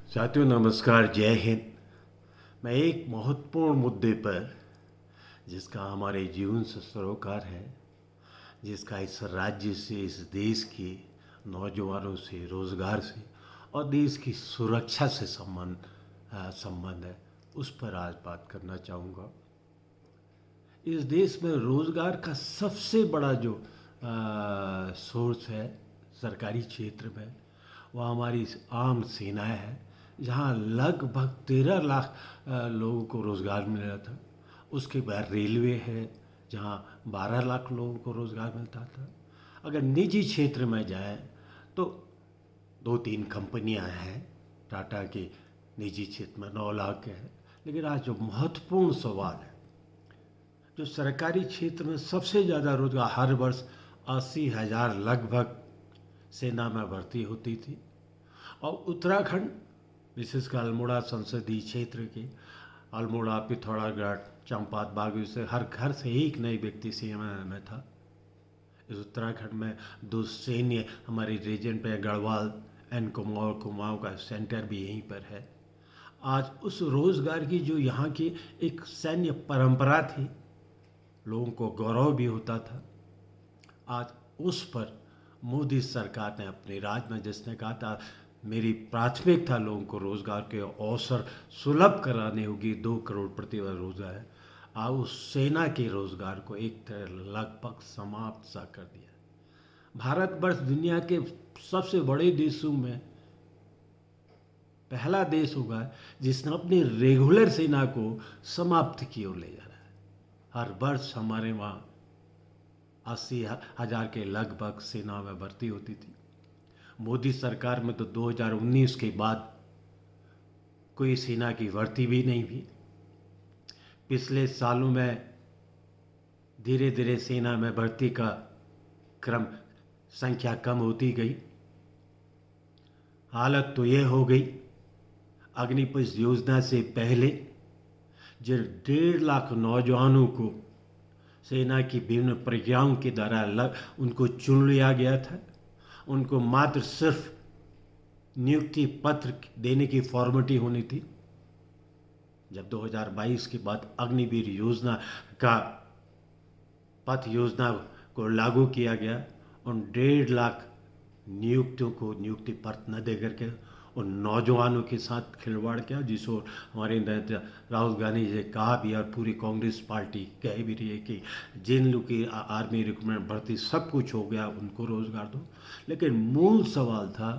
साथियों नमस्कार, जय हिंद। मैं एक महत्वपूर्ण मुद्दे पर जिसका हमारे जीवन से सरोकार है, जिसका इस राज्य से, इस देश के नौजवानों से, रोज़गार से और देश की सुरक्षा से संबंध है, उस पर आज बात करना चाहूँगा। इस देश में रोज़गार का सबसे बड़ा जो सोर्स है सरकारी क्षेत्र में, वह हमारी आम सेनाएं है, जहाँ लगभग 13 लाख लोगों को रोज़गार मिल रहा था। उसके बाद रेलवे है, जहाँ 12 लाख लोगों को रोज़गार मिलता था। अगर निजी क्षेत्र में जाए तो 2-3 कंपनियां हैं, टाटा की निजी क्षेत्र में 9 लाख के हैं। लेकिन आज जो महत्वपूर्ण सवाल है, जो सरकारी क्षेत्र में सबसे ज़्यादा रोजगार, हर वर्ष 80,000 लगभग सेना में भर्ती होती थी। और उत्तराखंड, विशेषकर अल्मोड़ा संसदीय क्षेत्र के अल्मोड़ा, पिथौरागढ़, चंपावत, बागेश्वर से हर घर से एक नए व्यक्ति सेना में था। इस उत्तराखंड में 2 सैन्य हमारे रीजन पे, गढ़वाल एंड कुमाऊं का सेंटर भी यहीं पर है। आज उस रोज़गार की जो यहाँ की एक सैन्य परंपरा थी, लोगों को गौरव भी होता था, आज उस पर मोदी सरकार ने अपने राज में, जिसने कहा था मेरी प्राथमिकता लोगों को रोज़गार के अवसर सुलभ कराने होगी, 2 करोड़ प्रति वर्ष रोज़गार है, आज उस सेना के रोज़गार को एक तरह लगभग समाप्त सा कर दिया। भारतवर्ष दुनिया के सबसे बड़े देशों में पहला देश होगा जिसने अपनी रेगुलर सेना को समाप्त की ओर ले जा रहा है। हर वर्ष हमारे वहाँ 80,000 के लगभग सेना में भर्ती होती थी। मोदी सरकार में तो 2019 के बाद कोई सेना की भर्ती भी नहीं हुई। पिछले सालों में धीरे धीरे सेना में भर्ती का क्रम, संख्या कम होती गई। हालत तो ये हो गई, अग्निपथ योजना से पहले जो 1.5 लाख नौजवानों को सेना की विभिन्न प्रक्रियाओं के द्वारा उनको चुन लिया गया था। उनको मात्र सिर्फ नियुक्ति पत्र देने की फॉर्मेलिटी होनी थी। जब 2022 के बाद अग्निवीर योजना का पथ योजना को लागू किया गया, उन 1.5 लाख नियुक्तियों को नियुक्ति पत्र न दे करके उन नौजवानों के साथ खिलवाड़ किया, जिसको हमारे नेता राहुल गांधी जी ने कहा भी और पूरी कांग्रेस पार्टी कह भी रही है कि जिन लोग की आर्मी रिक्रूटमेंट भर्ती सब कुछ हो गया, उनको रोज़गार दो। लेकिन मूल सवाल था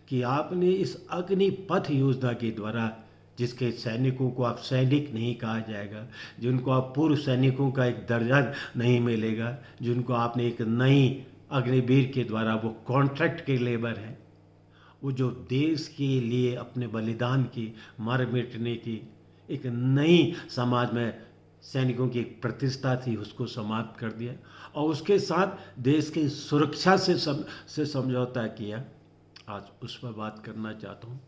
कि आपने इस अग्निपथ योजना के द्वारा, जिसके सैनिकों को आप सैनिक नहीं कहा जाएगा, जिनको आप पूर्व सैनिकों का एक दर्जा नहीं मिलेगा, जिनको आपने एक नई अग्निवीर के द्वारा, वो कॉन्ट्रैक्ट के लेबर हैं, वो जो देश के लिए अपने बलिदान की, मर मिटने की एक नई समाज में सैनिकों की एक प्रतिष्ठा थी, उसको समाप्त कर दिया और उसके साथ देश की सुरक्षा से समझौता किया। आज उस पर बात करना चाहता हूँ,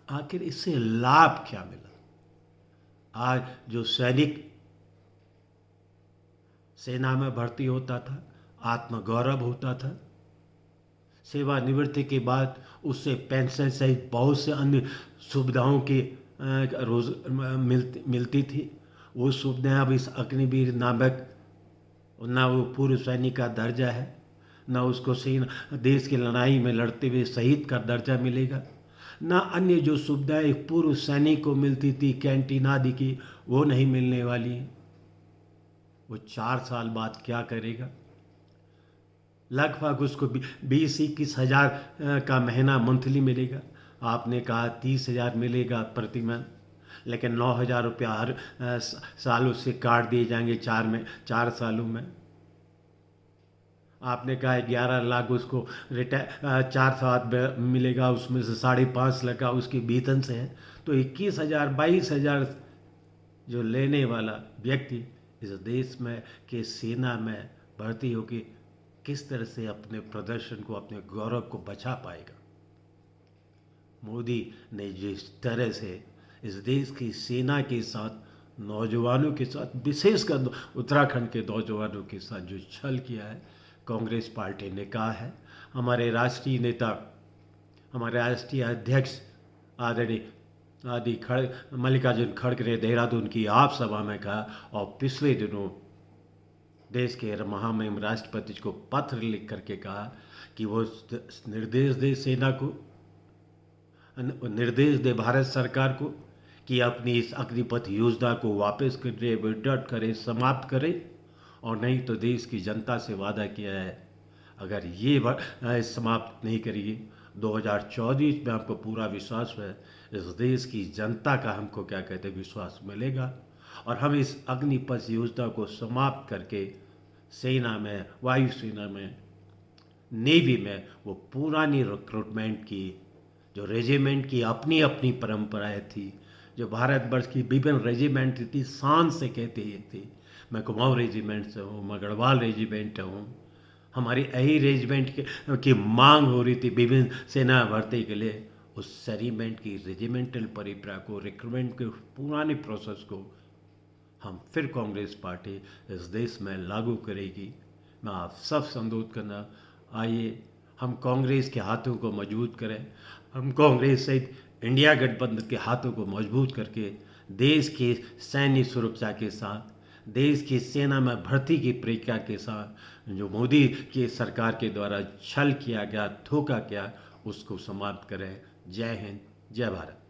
आखिर इससे लाभ क्या मिला। आज जो सैनिक सेना में भर्ती होता था, आत्मगौरव होता था, सेवानिवृत्ति के बाद उससे पेंशन सहित बहुत से अन्य सुविधाओं की रोज मिलती थी। वो सुविधाएं अब इस अग्निवीर नामक, ना वो पूर्व सैनिक का दर्जा है, ना उसको सेना देश की लड़ाई में लड़ते हुए शहीद का दर्जा मिलेगा, ना अन्य जो सुविधाएं पूर्व सैनिक को मिलती थी, कैंटीन आदि की, वो नहीं मिलने वाली है। वो 4 साल बाद क्या करेगा? लगभग उसको 20-21 हज़ार का महीना मंथली मिलेगा। आपने कहा 30,000 मिलेगा प्रति मंथ, लेकिन 9,000 रुपया हर साल उससे काट दिए जाएंगे 4 सालों में। आपने कहा 11 लाख उसको 4 साल मिलेगा, उसमें से 5.5 लाख का उसके वेतन से है, तो 21,000 22,000 जो लेने वाला व्यक्ति इस देश में के सेना में भर्ती होकर किस तरह से अपने प्रदर्शन को, अपने गौरव को बचा पाएगा। मोदी ने जिस तरह से इस देश की सेना के साथ, नौजवानों के साथ, विशेषकर उत्तराखंड के नौजवानों के साथ जो छल किया है, कांग्रेस पार्टी ने कहा है। हमारे राष्ट्रीय नेता, हमारे राष्ट्रीय अध्यक्ष आदरणीय आदि मल्लिकार्जुन खड़गे ने देहरादून की आप सभा में कहा, और पिछले दिनों देश के महामहिम राष्ट्रपति को पत्र लिख करके कहा कि वो निर्देश दे सेना को, निर्देश दे भारत सरकार को कि अपनी इस अग्निपथ योजना को वापस करे, विड्रॉ करे, समाप्त करे, और नहीं तो देश की जनता से वादा किया है अगर ये समाप्त नहीं करिए 2024 में हमको पूरा विश्वास है, इस देश की जनता का हमको क्या कहते हैं विश्वास मिलेगा, और हम इस अग्निपथ योजना को समाप्त करके सेना में, वायुसेना में, नेवी में वो पुरानी रिक्रूटमेंट की, जो रेजिमेंट की अपनी अपनी परंपराएं थी, जो भारतवर्ष की विभिन्न रेजिमेंट थी शान से कहते ये थी, मैं कुमाऊं रेजिमेंट से हूँ, मैं गढ़वाल रेजिमेंट हूँ, हमारी यही रेजिमेंट की मांग हो रही थी विभिन्न सेना भर्ती के लिए, उस रेजिमेंट की रेजिमेंटल परंपरा को, रिक्रूटमेंट के पुराने प्रोसेस को हम फिर कांग्रेस पार्टी इस देश में लागू करेगी। मैं आप सब से अनुरोध करना, आइए हम कांग्रेस के हाथों को मजबूत करें, हम कांग्रेस सहित इंडिया गठबंधन के हाथों को मजबूत करके देश की सैन्य सुरक्षा के साथ, देश की सेना में भर्ती की प्रक्रिया के साथ जो मोदी की सरकार के द्वारा छल किया गया, धोखा किया, उसको समाप्त करें। जय हिंद, जय भारत।